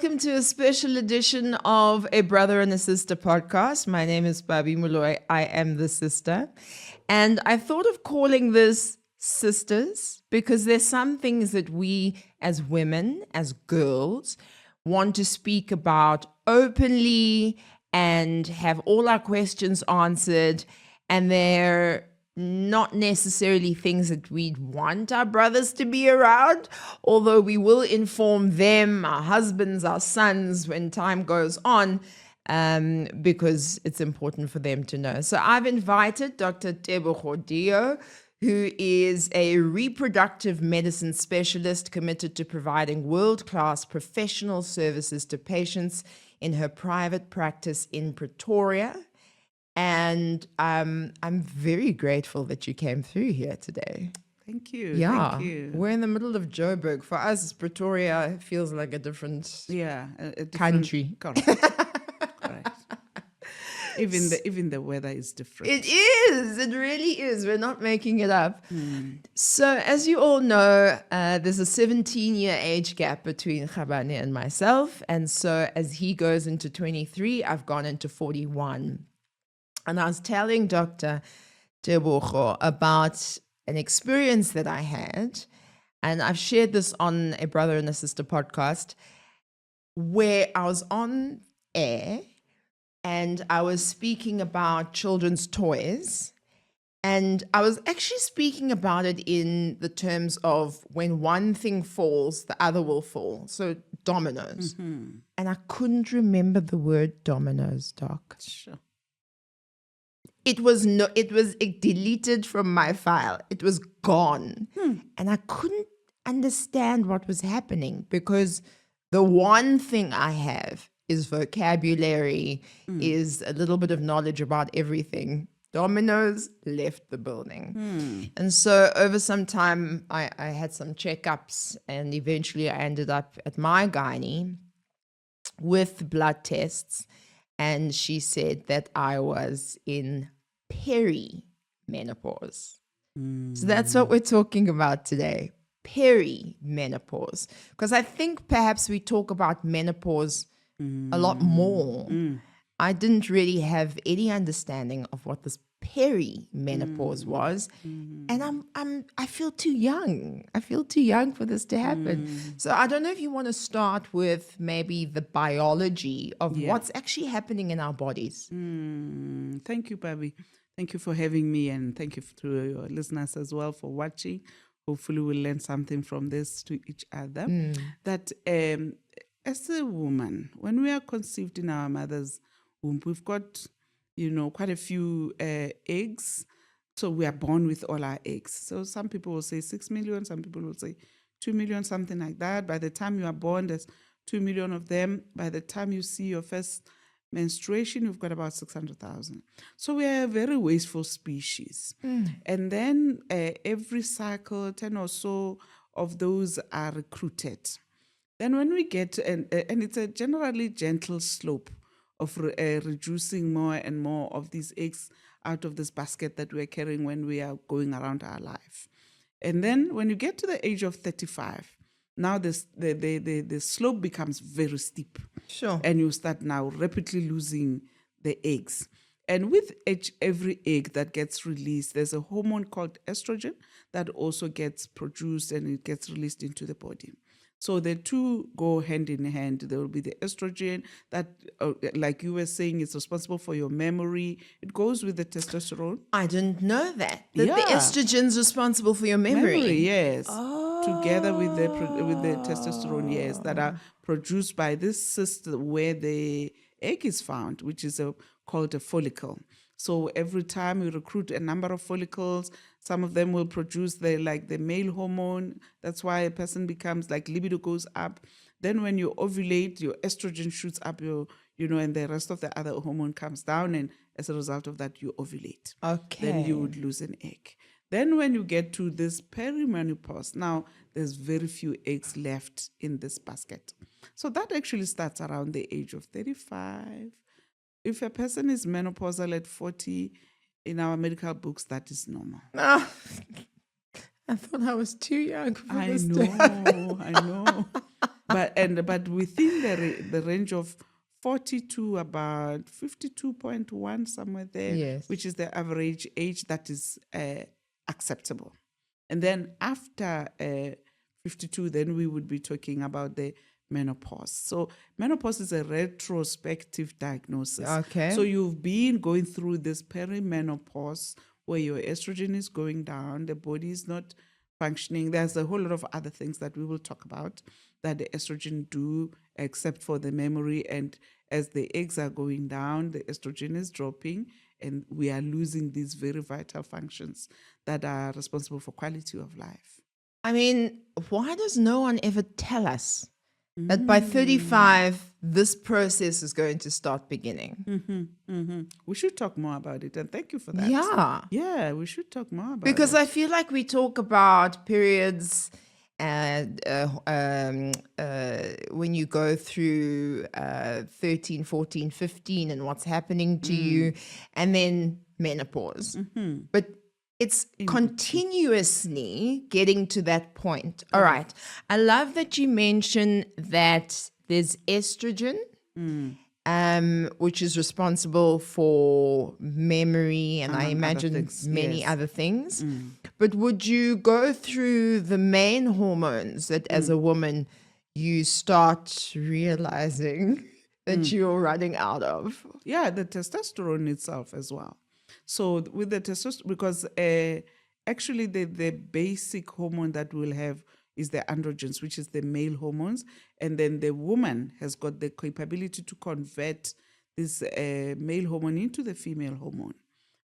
welcome to a special edition of A Brother and a Sister podcast. My name is Pabi Moloi. I am the sister. And I thought of calling this Sisters because there's some things that we as women, as girls, want to speak about openly and have all our questions answered. And they're not necessarily things that we'd want our brothers to be around, although we will inform them, our husbands, our sons, when time goes on, because it's important for them to know. So I've invited Dr Tebogo Deo, who is a reproductive medicine specialist committed to providing world-class professional services to patients in her private practice in Pretoria. And I'm very grateful that you came through here today. Thank you. Yeah, Thank you. we're in the middle of Joburg. For us, Pretoria feels like a different a different country. Correct. Correct. Even the weather is different. It is. It really is. We're not making it up. So as you all know, there's a 17-year age gap between Khabane and myself. And so as he goes into 23, I've gone into 41. And I was telling Dr. Tebogo about an experience that I had, and I've shared this on a Brother and a Sister podcast, where I was on air and I was speaking about children's toys. And I was actually speaking about it in the terms of when one thing falls, the other will fall. So dominoes. And I couldn't remember the word dominoes, Doc. Sure. It was deleted from my file. It was gone. And I couldn't understand what was happening because the one thing I have is vocabulary, is a little bit of knowledge about everything. Dominoes left the building. And so over some time, I had some checkups and eventually I ended up at my gynae with blood tests. And she said that I was in perimenopause. So that's what we're talking about today, perimenopause. Because I think perhaps we talk about menopause a lot more. I didn't really have any understanding of what this perimenopause was. And I feel too young. I feel too young for this to happen. So I don't know if you want to start with maybe the biology of what's actually happening in our bodies. Thank you, Pabi. Thank you for having me, and thank you to your listeners as well for watching. Hopefully we'll learn something from this to each other. That as a woman, when we are conceived in our mother's womb, we've got quite a few eggs. So we are born with all our eggs. So some people will say 6 million, some people will say 2 million, something like that. By the time you are born, there's 2 million of them. By the time you see your first menstruation, you've got about 600,000. So we are a very wasteful species. And then every cycle, 10 or so of those are recruited. Then when we get, and it's a generally gentle slope of reducing more and more of these eggs out of this basket that we're carrying when we are going around our life. And then when you get to the age of 35, now the slope becomes very steep. Sure. And you start now rapidly losing the eggs. And with every egg that gets released, there's a hormone called estrogen that also gets produced and it gets released into the body. So the two go hand in hand. There will be the estrogen that, like you were saying, is responsible for your memory. It goes with the testosterone. I didn't know that the estrogen's responsible for your memory. Yes. Together with the testosterone, yes, that are produced by this system where the egg is found, which is called a follicle. So every time we recruit a number of follicles, some of them will produce the male hormone. That's why a person becomes libido goes up. Then when you ovulate, your estrogen shoots up, and the rest of the other hormone comes down. And as a result of that, you ovulate. Okay. Then you would lose an egg. Then when you get to this perimenopause, now there's very few eggs left in this basket. So that actually starts around the age of 35. If a person is menopausal at 40, in our medical books, that is normal. I thought I was too young for this. I know. but within the range of 40 to about 52.1, somewhere there, Yes. which is the average age that is acceptable. And then after 52, then we would be talking about the menopause. So menopause is a retrospective diagnosis. Okay. So you've been going through this perimenopause where your estrogen is going down, the body is not functioning. There's a whole lot of other things that we will talk about that the estrogen do, except for the memory. And as the eggs are going down, the estrogen is dropping, and we are losing these very vital functions that are responsible for quality of life. I mean, why does no one ever tell us that by 35, this process is going to start beginning? We should talk more about it, and thank you for that. Yeah. Yeah, we should talk more about Because it. I feel like we talk about periods when you go through 13, 14, 15 and what's happening to you, and then menopause. But it's continuously getting to that point. All right. I love that you mentioned that there's estrogen, which is responsible for memory and I Among other imagine things, many yes. other things. But would you go through the main hormones that as a woman you start realizing that you're running out of? Yeah, the testosterone itself as well. So with the testosterone, because actually the basic hormone that we'll have is the androgens, which is the male hormones. And then the woman has got the capability to convert this male hormone into the female hormone,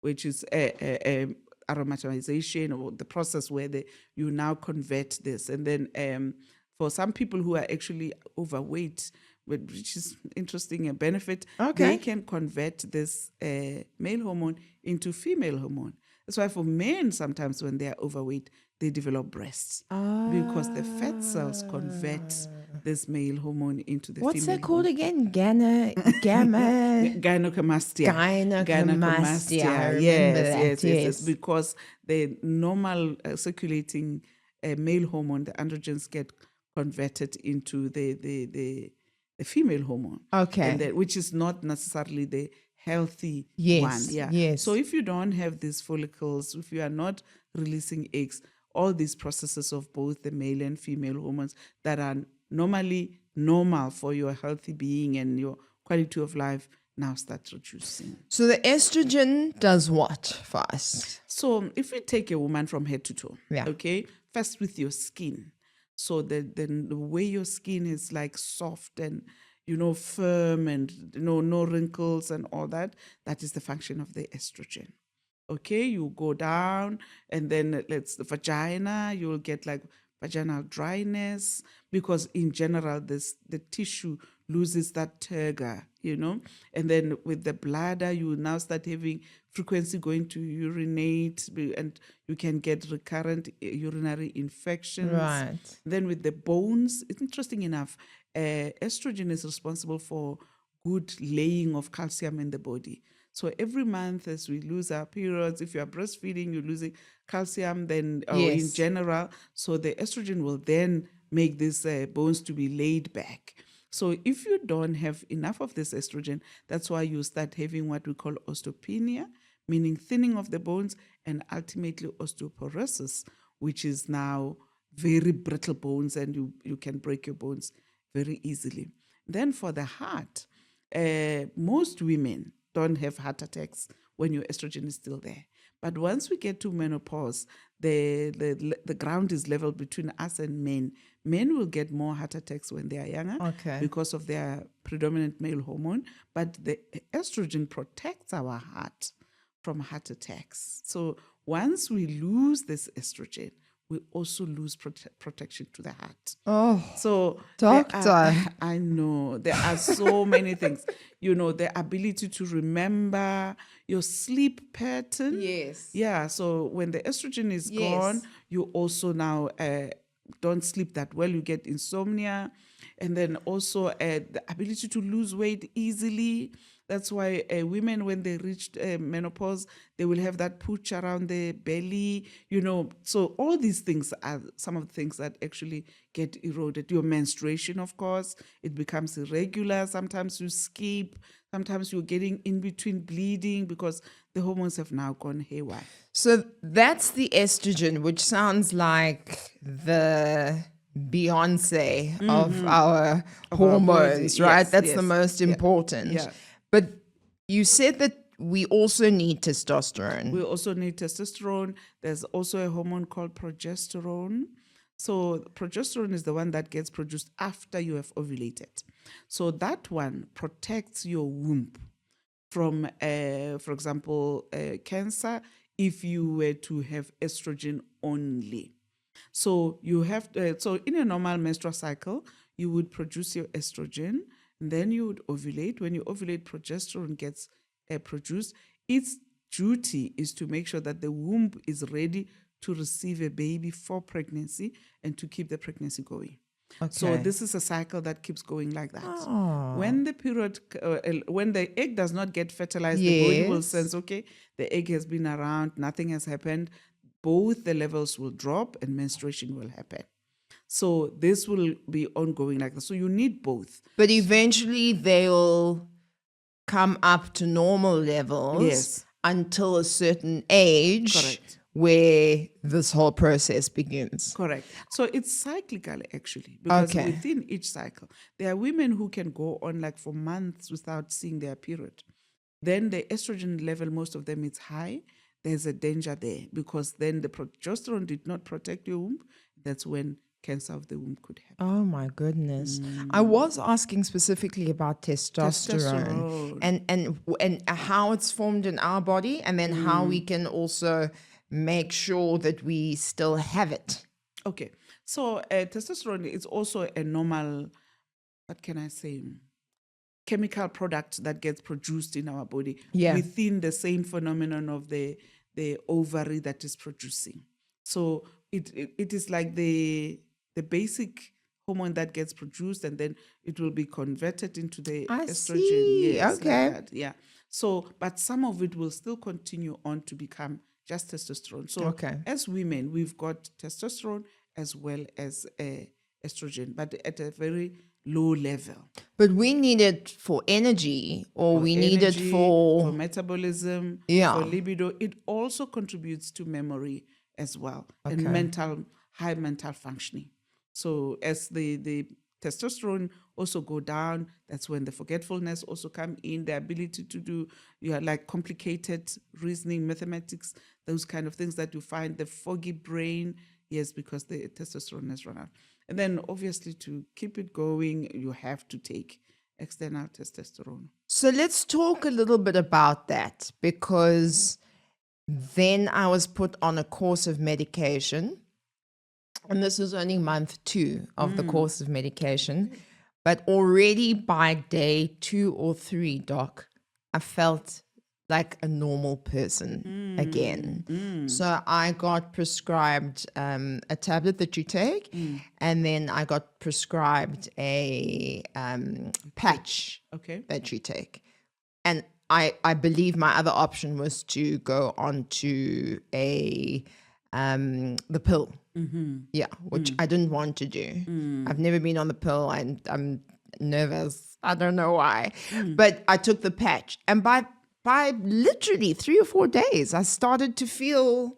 which is aromatization, or the process where you now convert this. And then for some people who are actually overweight, which is interesting, a benefit, they can convert this male hormone into female hormone. That's why for men, sometimes when they are overweight, they develop breasts because the fat cells convert this male hormone into the What's female that called again? Gamma. gynecomastia. Gynecomastia. I remember that. Yes. Because the normal circulating male hormone, the androgens, get converted into the female hormone. Okay. And which is not necessarily the healthy one. Yeah. Yes. So if you don't have these follicles, if you are not releasing eggs, all these processes of both the male and female hormones that are normally normal for your healthy being and your quality of life now start reducing. So the estrogen does what for us? So if we take a woman from head to toe, Yeah. okay, first with your skin. So the way your skin is like soft and, firm and, no wrinkles and all that, that is the function of the estrogen. Okay, you go down and then the vagina, you'll get like vaginal dryness because in general, the tissue loses that turgor, and then with the bladder, you now start having frequency going to urinate and you can get recurrent urinary infections. Right. Then with the bones, it's interesting enough, estrogen is responsible for good laying of calcium in the body. So every month as we lose our periods, if you are breastfeeding, you're losing calcium, then in general, so the estrogen will then make these bones to be laid back. So if you don't have enough of this estrogen, that's why you start having what we call osteopenia, meaning thinning of the bones, and ultimately osteoporosis, which is now very brittle bones, and you can break your bones very easily. Then for the heart, most women don't have heart attacks when your estrogen is still there. But once we get to menopause, the ground is level between us and men. Men will get more heart attacks when they are younger because of their predominant male hormone. But the estrogen protects our heart from heart attacks. So once we lose this estrogen, we also lose protection to the heart. Oh, so doctor. I know there are so many things. The ability to remember your sleep pattern. Yes. Yeah. So when the estrogen is gone, you also now don't sleep that well. You get insomnia, and then also the ability to lose weight easily. That's why women, when they reach menopause, they will have that pooch around the belly, So all these things are some of the things that actually get eroded. Your menstruation, of course, it becomes irregular. Sometimes you skip. Sometimes you're getting in between bleeding because the hormones have now gone haywire. So that's the estrogen, which sounds like the Beyonce of our Of our body. hormones, right? Yes, That's the yes. most Yeah. important. Yeah. But you said that we also need testosterone. We also need testosterone. There's also a hormone called progesterone. So progesterone is the one that gets produced after you have ovulated. So that one protects your womb from, for example, cancer if you were to have estrogen only. So you have so in a normal menstrual cycle, you would produce your estrogen, and then you would ovulate. When you ovulate, progesterone gets produced. Its duty is to make sure that the womb is ready to receive a baby for pregnancy and to keep the pregnancy going. So Okay. this is a cycle that keeps going like that. Oh. When the period, when the egg does not get fertilized, the body will Yes. sense, okay, the egg has been around, nothing has happened. Both the levels will drop and menstruation will happen. So this will be ongoing like that. So you need both. But eventually they'll come up to normal levels Yes. until a certain age. Correct. Where this whole process begins. Correct. So it's cyclical actually, because Okay. within each cycle, there are women who can go on like for months without seeing their period. Then the estrogen level, most of them, is high. There's a danger there because then the progesterone did not protect your womb. That's when cancer of the womb could happen. Oh my goodness. I was asking specifically about testosterone, and how it's formed in our body, and then how we can also make sure that we still have it. Okay. So testosterone is also a normal, what can I say, chemical product that gets produced in our body within the same phenomenon of the ovary that is producing. So it is like the basic hormone that gets produced, and then it will be converted into the I estrogen. see. Yes, Okay. like that. Yeah. So, but some of it will still continue on to become just testosterone. So, Okay. as women, we've got testosterone as well as estrogen, but at a very low level. But we need it for energy, or we need it Energy, for metabolism, Yeah. for libido. It also contributes to memory as well, and high mental functioning. So as the testosterone also go down, that's when the forgetfulness also come in, the ability to do like complicated reasoning, mathematics, those kind of things that you find, the foggy brain. Yes, because the testosterone has run out. And then obviously to keep it going, you have to take external testosterone. So let's talk a little bit about that, because then I was put on a course of medication, and this was only month 2 of the course of medication. But already by day 2 or 3, Doc, I felt like a normal person again. So I got prescribed a tablet that you take, and then I got prescribed a patch that you take. And I believe my other option was to go on to the pill. Yeah, which I didn't want to do. I've never been on the pill, and I'm nervous. I don't know why. But I took the patch, and by literally 3 or 4 days, I started to feel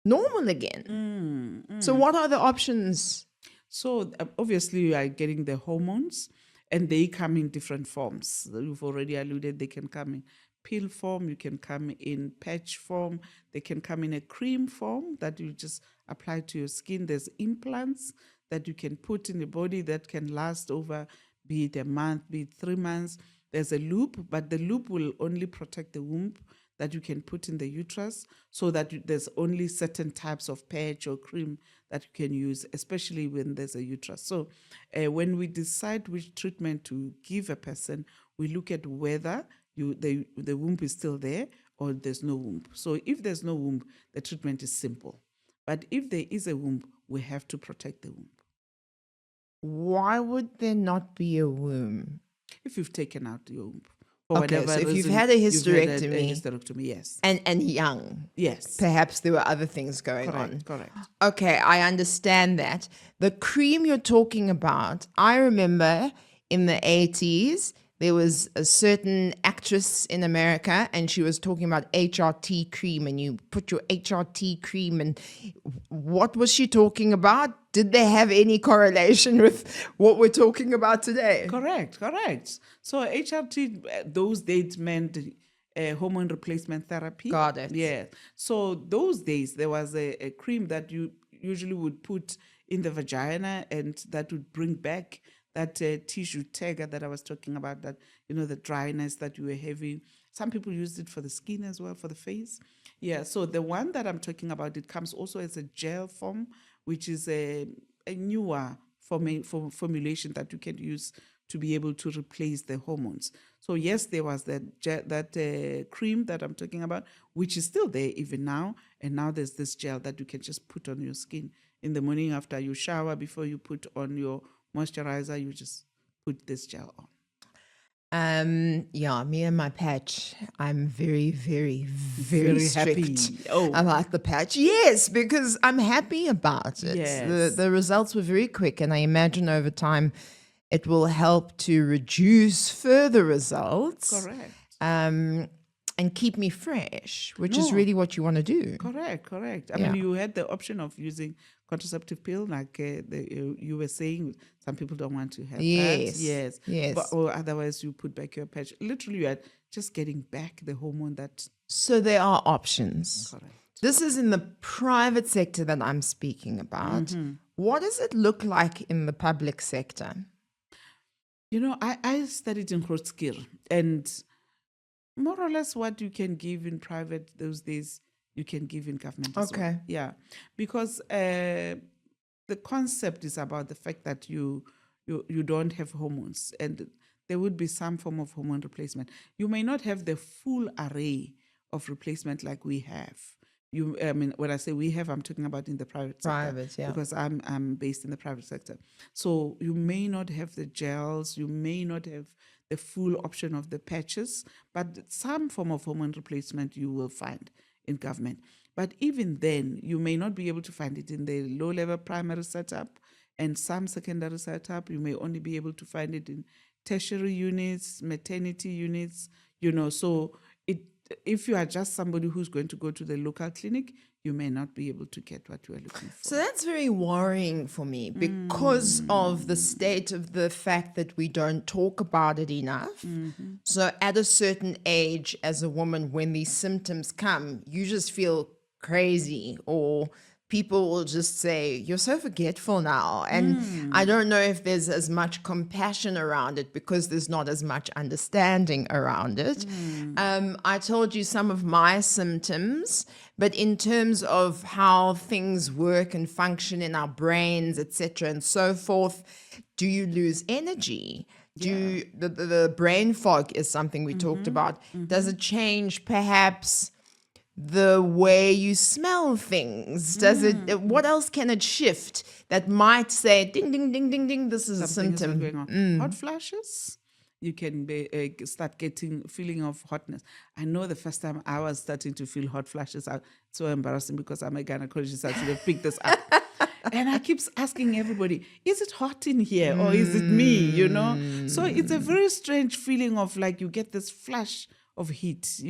normal again. So what are the options? So obviously you are getting the hormones, and they come in different forms. You've already alluded, they can come in pill form, you can come in patch form, they can come in a cream form that you just apply to your skin. There's implants that you can put in the body that can last over, be it a month, be it 3 months. There's a loop, but the loop will only protect the womb, that you can put in the uterus, so that there's only certain types of patch or cream that you can use, especially when there's a uterus. So when we decide which treatment to give a person, we look at whether the womb is still there or there's no womb. So if there's no womb, the treatment is simple. But if there is a womb, we have to protect the womb. Why would there not be a womb? If you've taken out your womb, For Okay, whatever so if you've reason, had a you've had hysterectomy- a hysterectomy, yes. And young, Yes. perhaps there were other things going on. Correct. Okay, I understand that. The cream you're talking about, I remember in the 80s, there was a certain actress in America and she was talking about HRT cream, and you put your HRT cream, and what was she talking about? Did they have any correlation with what we're talking about today? Correct. So HRT, those days meant hormone replacement therapy. Got it. Yeah. So those days, there was a cream that you usually would put in the vagina, and that would bring back that tissue tiger that I was talking about, that, the dryness that you were having. Some people used it for the skin as well, for the face. Yeah, so the one that I'm talking about, it comes also as a gel form, which is a newer formulation that you can use to be able to replace the hormones. So yes, there was that cream that I'm talking about, which is still there even now. And now there's this gel that you can just put on your skin in the morning after you shower. Before you put on your moisturizer, you just put this gel on. Yeah, me and my patch, I'm very, very, very strict happy. Oh, about the patch. Yes, because I'm happy about it. Yes. The results were very quick, and I imagine over time it will help to reduce further results. correct. And keep me fresh, which is No. really what you want to do. Correct. I Yeah. mean, you had the option of using contraceptive pill, like you were saying. Some people don't want to have Yes. that. Yes. But, or otherwise, you put back your patch. Literally, you are just getting back the hormone that. So there are options. Correct. This is in the private sector that I'm speaking about. What does it look like in the public sector? I studied in Grootskir, and more or less what you can give in private those days, you can give in government as well. Okay. Yeah, because the concept is about the fact that you don't have hormones, and there would be some form of hormone replacement. You may not have the full array of replacement like we have. When I say we have, I'm talking about in the private sector. Private, yeah. Because I'm based in the private sector. So you may not have the gels, you may not have the full option of the patches, but some form of hormone replacement you will find in government. But even then, you may not be able to find it in the low-level primary setup and some secondary setup. You may only be able to find it in tertiary units, maternity units, so if you are just somebody who's going to go to the local clinic, you may not be able to get what you are looking for. So that's very worrying for me because of the state of the fact that we don't talk about it enough. So at a certain age, as a woman, when these symptoms come, you just feel crazy, or people will just say, you're so forgetful now. And I don't know if there's as much compassion around it because there's not as much understanding around it. I told you some of my symptoms, but in terms of how things work and function in our brains, etc., and so forth, do you lose energy? The brain fog is something we talked about. Does it change perhaps the way you smell things? Does it? What else can it shift that might say, ding, ding, ding, ding, ding, this is Something a symptom? is going on. Hot flashes. You can start getting feeling of hotness. I know the first time I was starting to feel hot flashes, it's so embarrassing because I'm a gynecologist. I should have picked this up. And I keep asking everybody, is it hot in here or is it me, So it's a very strange feeling of like you get this flash of heat,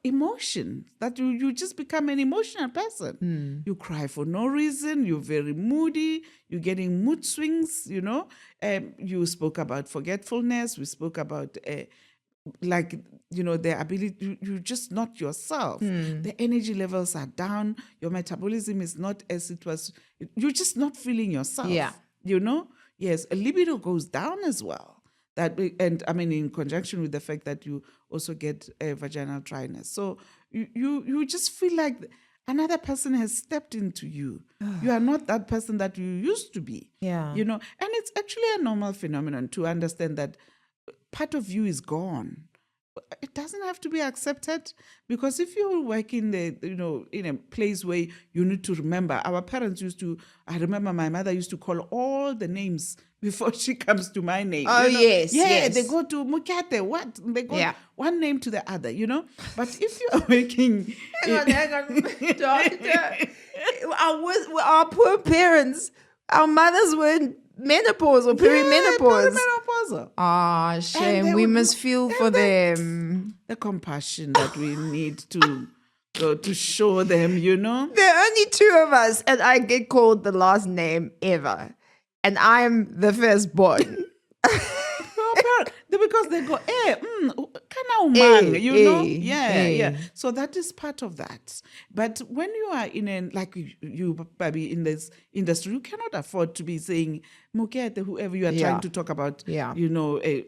emotion, that you just become an emotional person. You cry for no reason. You're very moody. You're getting mood swings. You spoke about forgetfulness. We spoke about the ability. You're just not yourself. The energy levels are down. Your metabolism is not as it was. You're just not feeling yourself. Yeah. Yes, a libido goes down as well. In conjunction with the fact that you also get vaginal dryness. So you just feel like another person has stepped into you. You are not that person that you used to be. Yeah. And it's actually a normal phenomenon to understand that part of you is gone. It doesn't have to be accepted, because if you work in in a place where you need to remember, our parents I remember my mother used to call all the names before she comes to my name. Oh, yes, Yeah, yes. they go to Mukate. What? They go Yeah. one name to the other, But if you are making... Hang on, doctor. Our poor parents, our mothers were in menopause or perimenopause. Perimenopause. Ah, shame. We must feel for them. The compassion that we need to go to show them, There are only two of us, and I get called the last name ever. And I'm the firstborn. Because they go, kana umang, eh. Yeah. So that is part of that. But when you are like you, Pabi, in this industry, you cannot afford to be saying, Mukete, whoever you are trying to talk about, a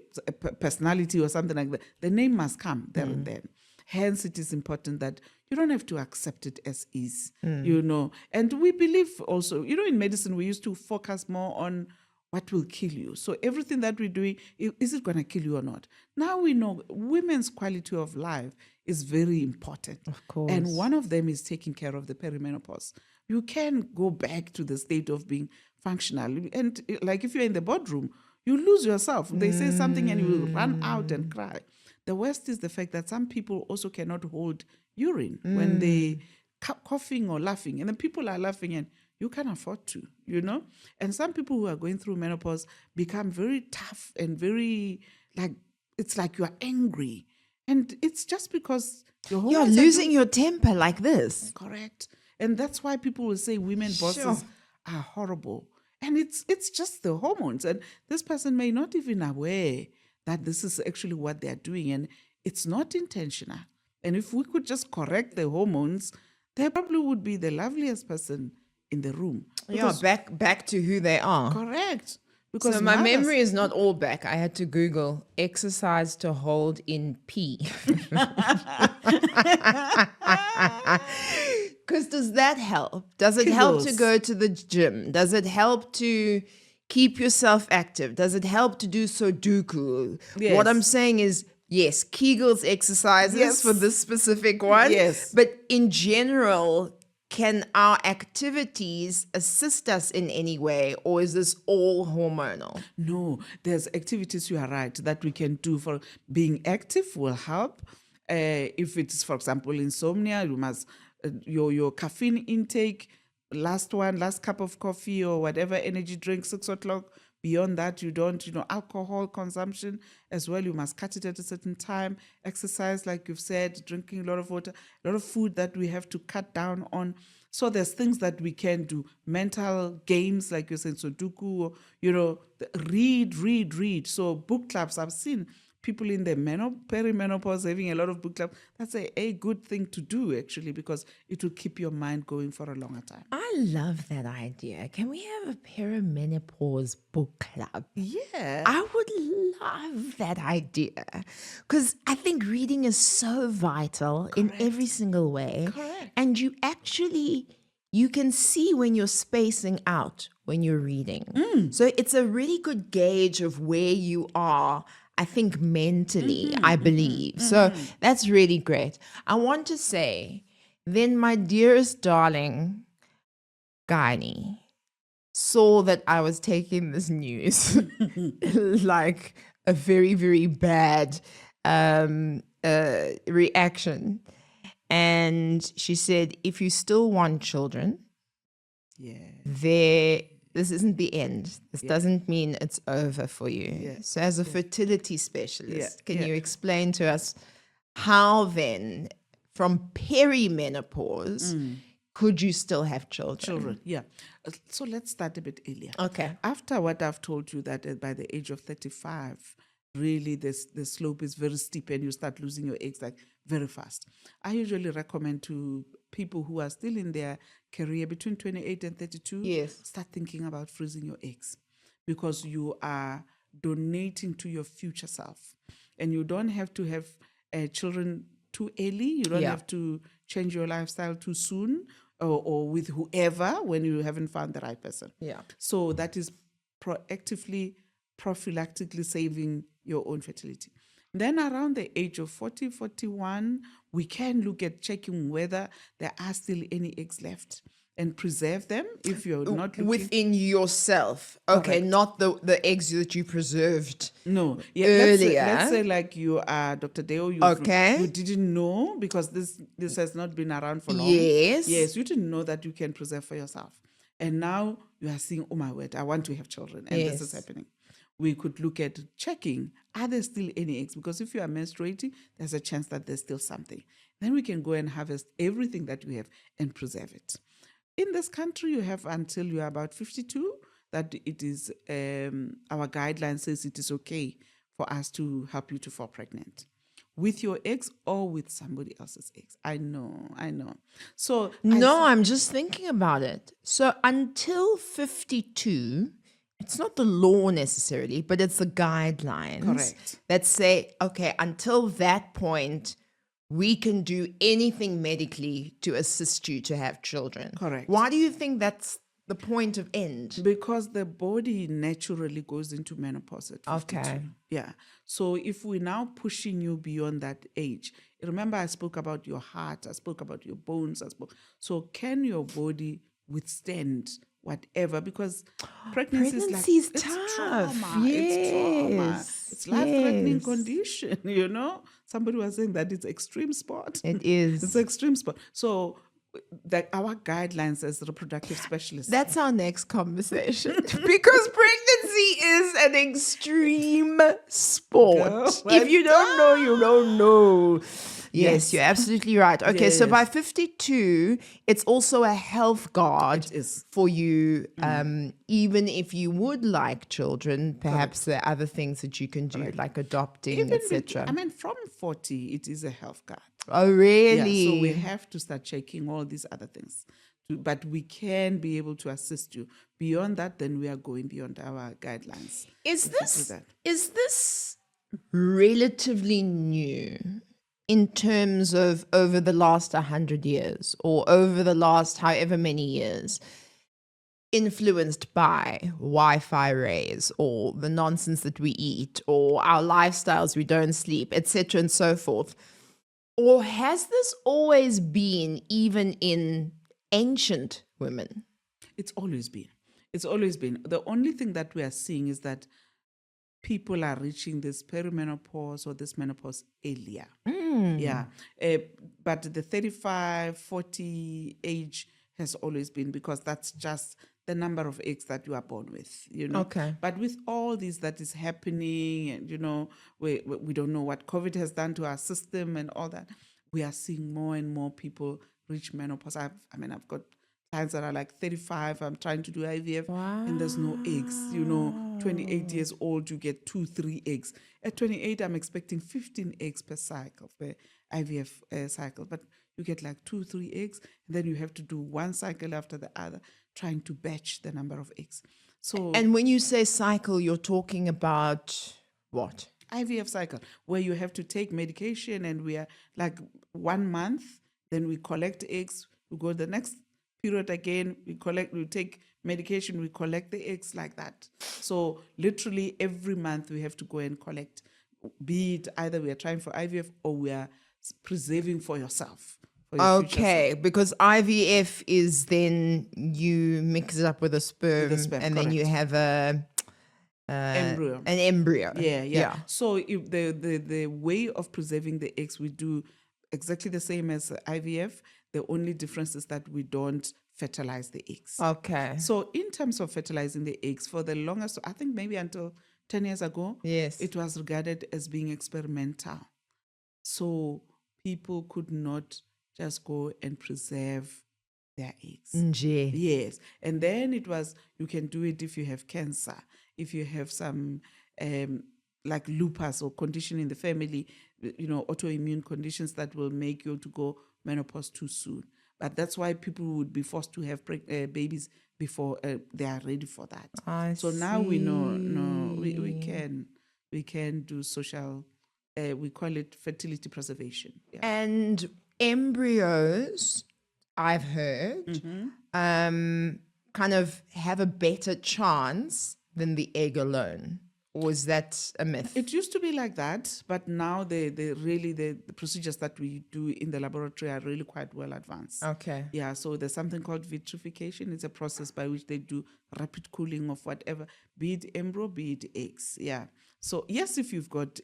personality or something like that. The name must come there and then. Hence, it is important that you don't have to accept it as is, And we believe also, in medicine, we used to focus more on what will kill you. So everything that we're doing, is it going to kill you or not? Now we know women's quality of life is very important. Of course. And one of them is taking care of the perimenopause. You can go back to the state of being functional. And like if you're in the boardroom, you lose yourself. They say something and you will run out and cry. The worst is the fact that some people also cannot hold urine when they coughing or laughing. And then people are laughing and you can't afford to, And some people who are going through menopause become very tough and very, it's like you're angry. And it's just because you're losing your temper like this. Correct. And that's why people will say women bosses are horrible. And it's just the hormones. And this person may not even aware that this is actually what they're doing. And it's not intentional. And if we could just correct the hormones, they probably would be the loveliest person in the room. Back to who they are. Correct. Because my memory is not all back. I had to Google exercise to hold in pee. Because does that help? Does it help to go to the gym? Does it help to keep yourself active? Does it help to do Sudoku? Yes. What I'm saying is, yes, Kegels exercises for this specific one. Yes. But in general, can our activities assist us in any way, or is this all hormonal? No, there's activities, you are right, that we can do for being active will help. If it's, for example, insomnia, you must, your caffeine intake, last cup of coffee or whatever energy drink, 6 o'clock. Beyond that, you don't, alcohol consumption as well. You must cut it at a certain time. Exercise, like you've said, drinking a lot of water, a lot of food that we have to cut down on. So there's things that we can do. Mental games, like you're saying, Sudoku, read. So book clubs, I've seen people in the perimenopause having a lot of book clubs. That's a good thing to do, actually, because it will keep your mind going for a longer time. I love that idea. Can we have a perimenopause book club? Yeah. I would love that idea because I think reading is so vital in every single way. Correct. And you can see when you're spacing out when you're reading. So it's a really good gauge of where you are, I think, mentally, I believe. So that's really great. I want to say, then my dearest darling gynae saw that I was taking this news like a very, very bad reaction. And she said, if you still want children, this isn't the end. This doesn't mean it's over for you. Yeah. So as a fertility specialist, can you explain to us how then from perimenopause could you still have children? Yeah. So let's start a bit earlier. Okay. After what I've told you, that by the age of 35, really the slope is very steep and you start losing your eggs like very fast. I usually recommend to people who are still in their career between 28 and 32, start thinking about freezing your eggs, because you are donating to your future self. And you don't have to have children too early. You don't have to change your lifestyle too soon or with whoever when you haven't found the right person. Yeah. So that is proactively, prophylactically saving your own fertility. Then around the age of 40, 41, we can look at checking whether there are still any eggs left. and preserve them if you're not looking. Within yourself. Okay, Correct. not the eggs that you preserved. No, yeah. Earlier. Let's say like you are Dr. Deo. Okay. You didn't know because this has not been around for long. Yes. Yes, you didn't know that you can preserve for yourself, and now you are seeing, oh my word, I want to have children, and this is Yes. happening. We could look at checking, are there still any eggs? Because if you are menstruating, there's a chance that there's still something. Then we can go and harvest everything that you have and preserve it. In this country, you have until you are about 52 that it is, our guideline says it is okay for us to help you to fall pregnant with your eggs or with somebody else's eggs. I know. So No, I'm just thinking about it. So until 52, it's not the law necessarily, but it's the guidelines Correct. that say, okay, until that point, we can do anything medically to assist you to have children. Correct. Why do you think that's the point of end? Because the body naturally goes into menopause at 52. Okay. Yeah. So if we're now pushing you beyond that age, remember I spoke about your heart, I spoke about your bones, so can your body withstand whatever? Because pregnancy is Pregnancy's it's tough. trauma. It's trauma. Yes. It's life-threatening Yes. condition, you know? Somebody was saying that it's extreme sport. It is. It's extreme sport. So that our guidelines as reproductive specialists. That's our next conversation because pregnancy is an extreme sport. Girl, If you don't know, you don't know. Yes, Yes. you're absolutely right. Okay, so Yes. by 52, it's also a health guard It is. for you. Even if you would like children, perhaps there are other things that you can do, like adopting, etc. I mean, from 40, it is a health card. Oh, really? Yeah, so we have to start checking all these other things. But we can be able to assist you. Beyond that, then we are going beyond our guidelines. Is if we do this that. is this relatively new in terms of over the last 100 years or over the last however many years, influenced by Wi-Fi rays or the nonsense that we eat or our lifestyles, we don't sleep, etc. and so forth? Or has this always been even in ancient women? It's always been. It's always been. The only thing that we are seeing is that people are reaching this perimenopause or this menopause earlier. Yeah. But the 35, 40 age has always been, because that's just the number of eggs that you are born with, you know. Okay. But with all this that is happening, and, you know, we don't know what COVID has done to our system and all that, we are seeing more and more people reach menopause. I've got clients that are like 35, I'm trying to do IVF, and there's no eggs. You know, 28 years old, you get 2-3 eggs. At 28, I'm expecting 15 eggs per cycle, per IVF cycle. But you get like 2-3 eggs, and then you have to do one cycle after the other, trying to batch the number of eggs. So, And when you say cycle, you're talking about what? IVF cycle, where you have to take medication, and we are like 1 month, then we collect eggs, we go the next period again, we take medication, we collect the eggs, like that. So literally every month we have to go and collect, be it either we are trying for IVF or we are preserving for yourself. For your future Okay, self. because IVF is then you mix it up with a sperm, and then you correct. have Embryo. an embryo. Yeah. So if the way of preserving the eggs, we do exactly the same as IVF. The only difference is that we don't fertilize the eggs. Okay. So in terms of fertilizing the eggs, for the longest, I think maybe until 10 years ago, Yes. it was regarded as being experimental. So people could not just go and preserve their eggs. Nje. Yes. And then it was, you can do it if you have cancer, if you have some like lupus or condition in the family, you know, autoimmune conditions that will make you to go menopause too soon. But that's why people would be forced to have babies before they are ready for that. So now we know, we can do social, we call it fertility preservation. Yeah. And embryos, I've heard, kind of have a better chance than the egg alone. Or is that a myth? It used to be like that, but now the procedures that we do in the laboratory are really quite well advanced. Okay. Yeah, so there's something called vitrification. It's a process by which they do rapid cooling of whatever, be it embryo, be it eggs. Yeah. So yes, if you've got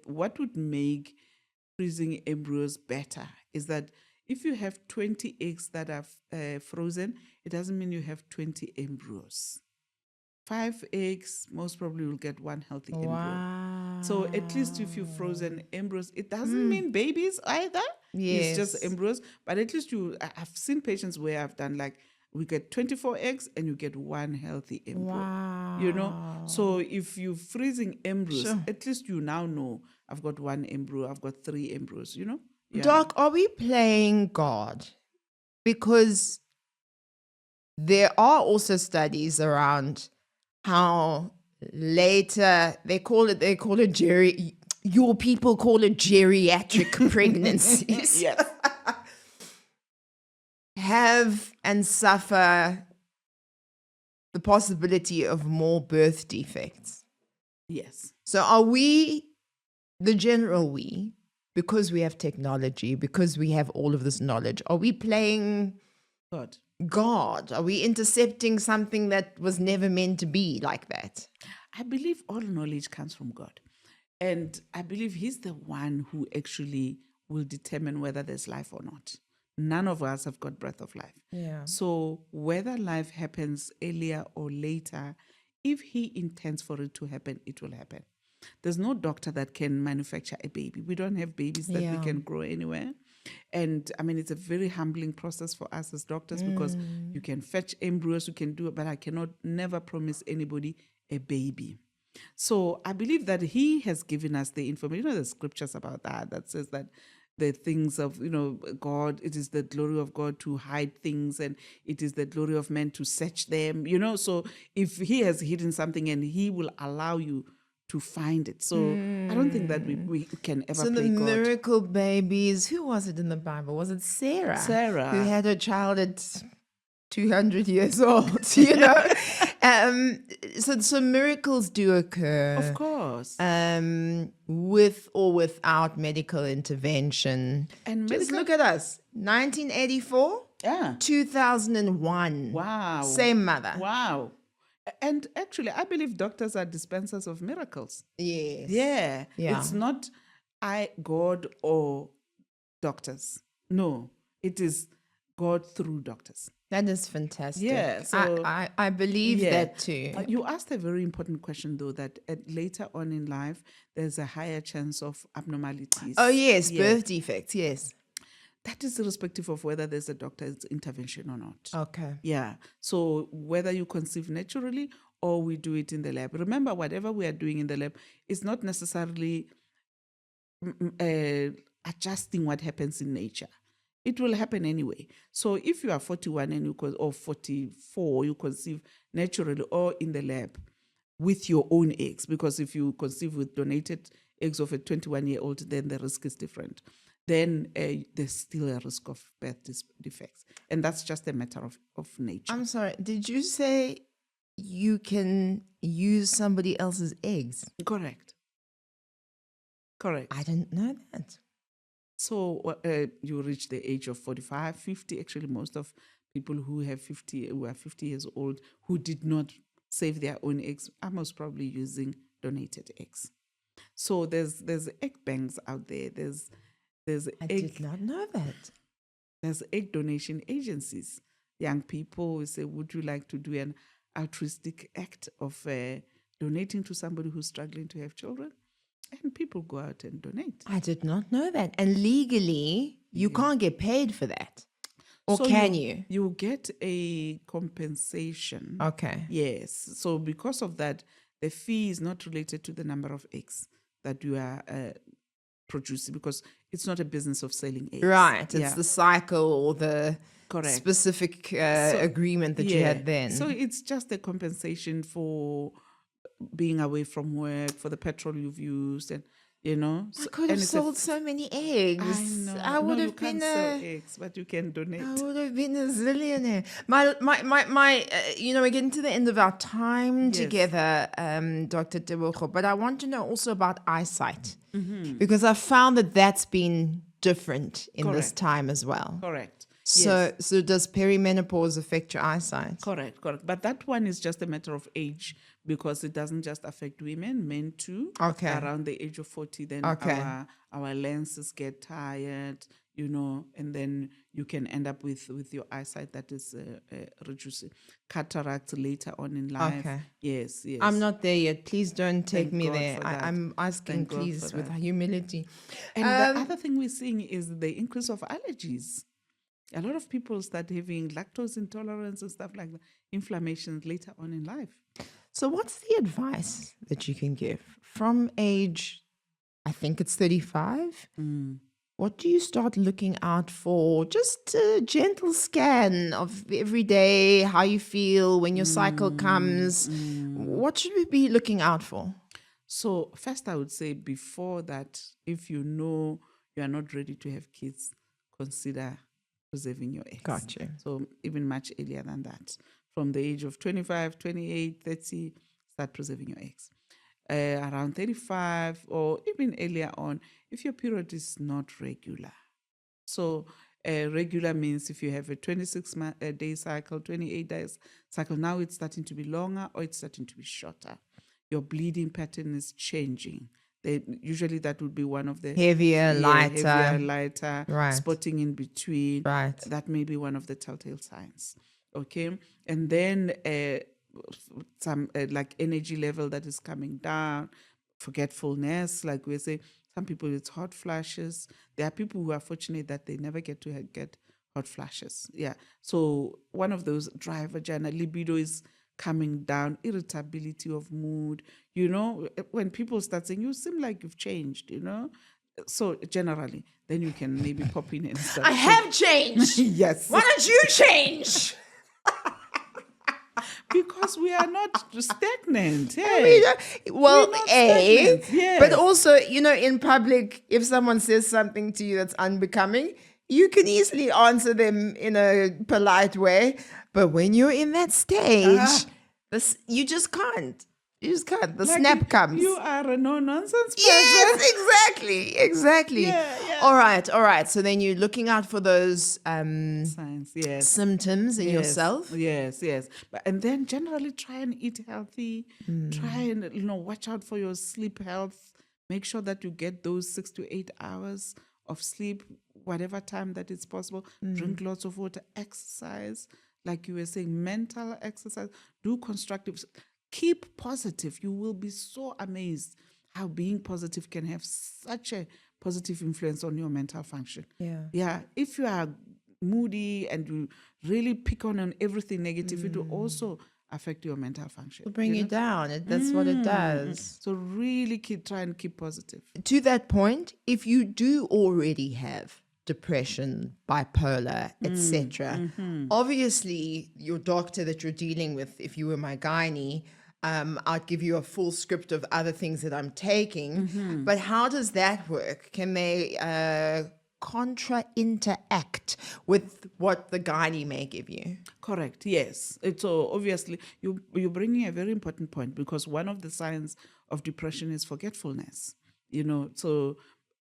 what would make freezing embryos better is that if you have 20 eggs that are frozen, it doesn't mean you have 20 embryos. 5 eggs, most probably will get 1 healthy embryo. Wow. So at least if you've frozen embryos, it doesn't mean babies either. Yes. It's just embryos. But at least I've seen patients where I've done like, we get 24 eggs and you get 1 healthy embryo. Wow. You know? So if you're freezing embryos, Sure. at least you now know, I've got 1 embryo, I've got 3 embryos, you know? Yeah. Doc, are we playing God? Because there are also studies around how later your people call it geriatric pregnancies. Yes. Have and suffer the possibility of more birth defects. Yes. So are we, the general we, because we have technology, because we have all of this knowledge, are we playing God? Are we intercepting something that was never meant to be like that? I believe all knowledge comes from God. And I believe He's the one who actually will determine whether there's life or not. None of us have got breath of life. Yeah. So whether life happens earlier or later, if He intends for it to happen, it will happen. There's no doctor that can manufacture a baby. We don't have babies that we can grow anywhere. And I mean, it's a very humbling process for us as doctors because you can fetch embryos, you can do it, but I cannot never promise anybody a baby. So I believe that He has given us the information. You know, the scriptures about that says that the things of, God, it is the glory of God to hide things and it is the glory of men to search them, So if He has hidden something and He will allow you to find it. So I don't think that we can ever play God. So the miracle babies, who was it in the Bible? Was it Sarah? Sarah. Who had a child at 200 years old, So miracles do occur. Of course. With or without medical intervention. And just look at us. 1984? Yeah. 2001. Wow. Same mother. Wow. And actually, I believe doctors are dispensers of miracles. Yes. Yeah. Yeah. It's not God or doctors. No, it is God through doctors. That is fantastic. Yeah, so I believe that too. You asked a very important question, though, that later on in life, there's a higher chance of abnormalities. Oh, yes, birth defects, yes. That is irrespective of whether there's a doctor's intervention or not. Okay. Yeah. So whether you conceive naturally or we do it in the lab. Remember, whatever we are doing in the lab is not necessarily adjusting what happens in nature. It will happen anyway. So if you are 41 and or 44, you conceive naturally or in the lab with your own eggs, because if you conceive with donated eggs of a 21-year-old, then the risk is different. Then there's still a risk of birth defects. And that's just a matter of nature. I'm sorry, did you say you can use somebody else's eggs? Correct. I didn't know that. So you reach the age of 45, 50. Actually, most of people who are 50 years old who did not save their own eggs are most probably using donated eggs. So there's egg banks out there. I did not know that. There's egg donation agencies. Young people will say, would you like to do an altruistic act of donating to somebody who's struggling to have children? And people go out and donate. I did not know that. And legally, you can't get paid for that. Or so can you? You get a compensation. Okay. Yes. So because of that, the fee is not related to the number of eggs that you are producing, because it's not a business of selling eggs. Right. It's the cycle or the Correct. specific agreement that you had then. So it's just a compensation for being away from work, for the petrol you've used. And you know. I could have and it's sold so many eggs. I know. I would No, you have been can't sell eggs, but you can donate. I would have been a zillionaire. We're getting to the end of our time Yes. together, Dr. Tebogo, but I want to know also about eyesight because I found that that's been different in this Correct. time as well. Correct. So does perimenopause affect your eyesight? Correct. But that one is just a matter of age because it doesn't just affect women, men too. Okay. Around the age of 40, then Okay. our lenses get tired, you know, and then you can end up with your eyesight that is reducing. Cataracts later on in life. Okay. Yes. I'm not there yet. Please don't take Thank me God there. for that. I'm asking, Thank God please, for with that. humility. And the other thing we're seeing is the increase of allergies. A lot of people start having lactose intolerance and stuff like that, inflammations later on in life. So what's the advice that you can give from age, I think it's 35? What do you start looking out for? Just a gentle scan of every day, how you feel when your cycle comes. What should we be looking out for? So first I would say before that, if you know you are not ready to have kids, consider preserving your eggs. Gotcha. So even much earlier than that. From the age of 25, 28, 30, start preserving your eggs. Around 35 or even earlier on, if your period is not regular. So regular means if you have a 26-day cycle, 28 days cycle, now it's starting to be longer or it's starting to be shorter. Your bleeding pattern is changing. Usually that would be one of the Heavier, lighter, Right. spotting in between. Right. That may be one of the telltale signs. Okay, and then some like energy level that is coming down, forgetfulness, like we say. Some people it's hot flashes. There are people who are fortunate that they never get to get hot flashes. Yeah, so one of those dry vagina, libido is coming down, irritability of mood, you know, when people start saying, you seem like you've changed, you know. So generally, then you can maybe pop in and start. I have changed. Yes. Why don't you change? Because we are not stagnant. We Hey. don't- well, We're not A, stagnant, yes. but also, you know, in public, if someone says something to you that's unbecoming, you can easily answer them in a polite way. But when you're in that stage, you just can't. You just can't. The Like snap comes. You are a no-nonsense person. Yes, exactly. Yeah. All right. So then you're looking out for those Signs, yes. symptoms in yourself. Yes. And then generally try and eat healthy. Try and watch out for your sleep health. Make sure that you get those 6 to 8 hours of sleep, whatever time that is possible. Drink lots of water, exercise, like you were saying, mental exercise. Do constructive. Keep positive. You will be so amazed how being positive can have such a positive influence on your mental function. Yeah. If you are moody and you really pick on everything negative, it will also affect your mental function. It'll bring you down. That's what it does. So really try and keep positive. To that point, if you do already have depression, bipolar, etc., obviously your doctor that you're dealing with, if you were my gynae, I'd give you a full script of other things that I'm taking. But how does that work? Can they interact with what the gynae may give you? Correct. Yes. So obviously you're bringing a very important point because one of the signs of depression is forgetfulness. You know, so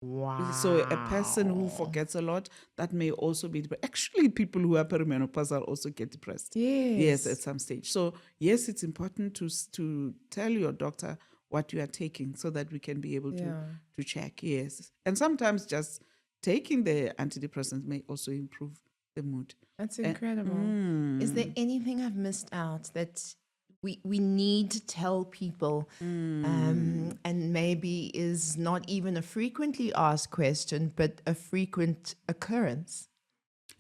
a person who forgets a lot, that may also be depressed. Actually, people who are perimenopausal also get depressed. Yes, at some stage. So yes, it's important to tell your doctor what you are taking so that we can be able to check. Yes, and sometimes just taking the antidepressants may also improve the mood. That's incredible. Is there anything I've missed out that we need to tell people and maybe is not even a frequently asked question, but a frequent occurrence?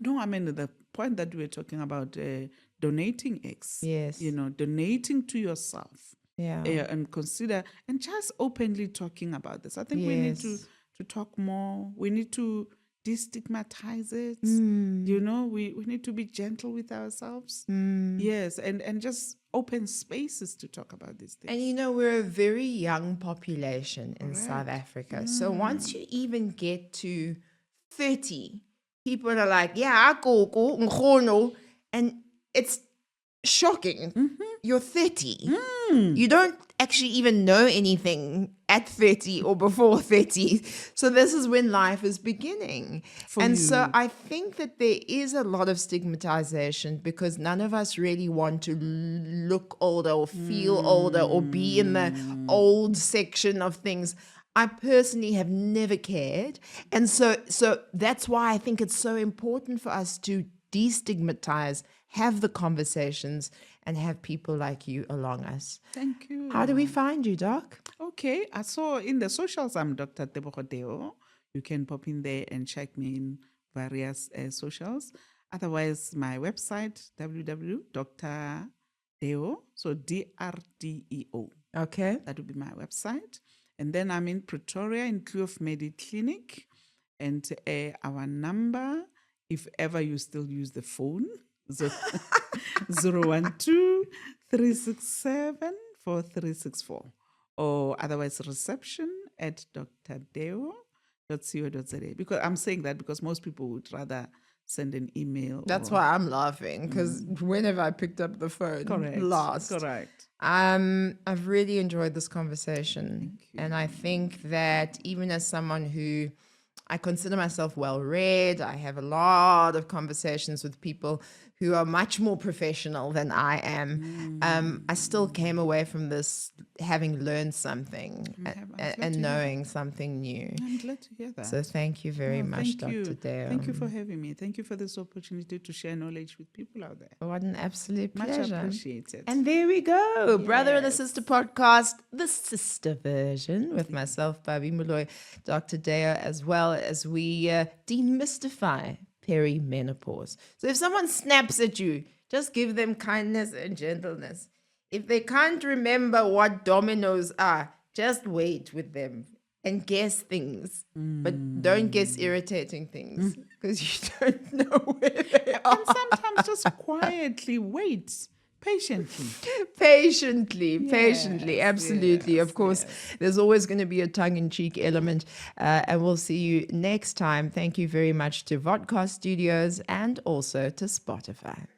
No, I mean, the point that we were talking about donating eggs. Yes. You know, donating to yourself. Yeah. And consider, and just openly talking about this. I think we need to talk more. We need to destigmatize it. You know, we need to be gentle with ourselves. Yes, and just open spaces to talk about these things. And you know, we're a very young population in South Africa. So once you even get to 30, people are like, yeah, akoko, nkgono, and it's shocking. You're 30. You don't actually even know anything at 30 or before 30. So this is when life is beginning. So I think that there is a lot of stigmatization because none of us really want to look older or feel older or be in the old section of things. I personally have never cared. And so that's why I think it's so important for us to destigmatize, have the conversations, and have people like you along us. Thank you. How do we find you, Doc? Okay, I saw in the socials, I'm Dr. Tebogo Deo. You can pop in there and check me in various socials. Otherwise, my website, www.drdeo, so DRDEO. Okay. That would be my website. And then I'm in Pretoria in Kloof Medi Clinic. And our number, if ever you still use the phone, 012-367-4364. Or otherwise reception at drdeo.co.za. Because I'm saying that because most people would rather send an email. That's why I'm laughing, because whenever I picked up the phone, last. Correct. I've really enjoyed this conversation. And I think that even as someone who I consider myself well-read, I have a lot of conversations with people who are much more professional than I am. I still came away from this having learned something and knowing something new. I'm glad to hear that. So thank you very much, Dr. Deo. Thank you for having me. Thank you for this opportunity to share knowledge with people out there. What an absolute Much pleasure. appreciated. And there we go. Brother and the Sister podcast, the sister version with myself, Pabi Moloi, Dr. Deo, as well as we demystify perimenopause. So if someone snaps at you, just give them kindness and gentleness. If they can't remember what dominoes are, just wait with them and guess things. But don't guess irritating things because you don't know where they are. And sometimes just quietly wait. Patiently, absolutely. Of course, there's always going to be a tongue-in-cheek element, and we'll see you next time. Thank you very much to Vodcast Studios and also to Spotify.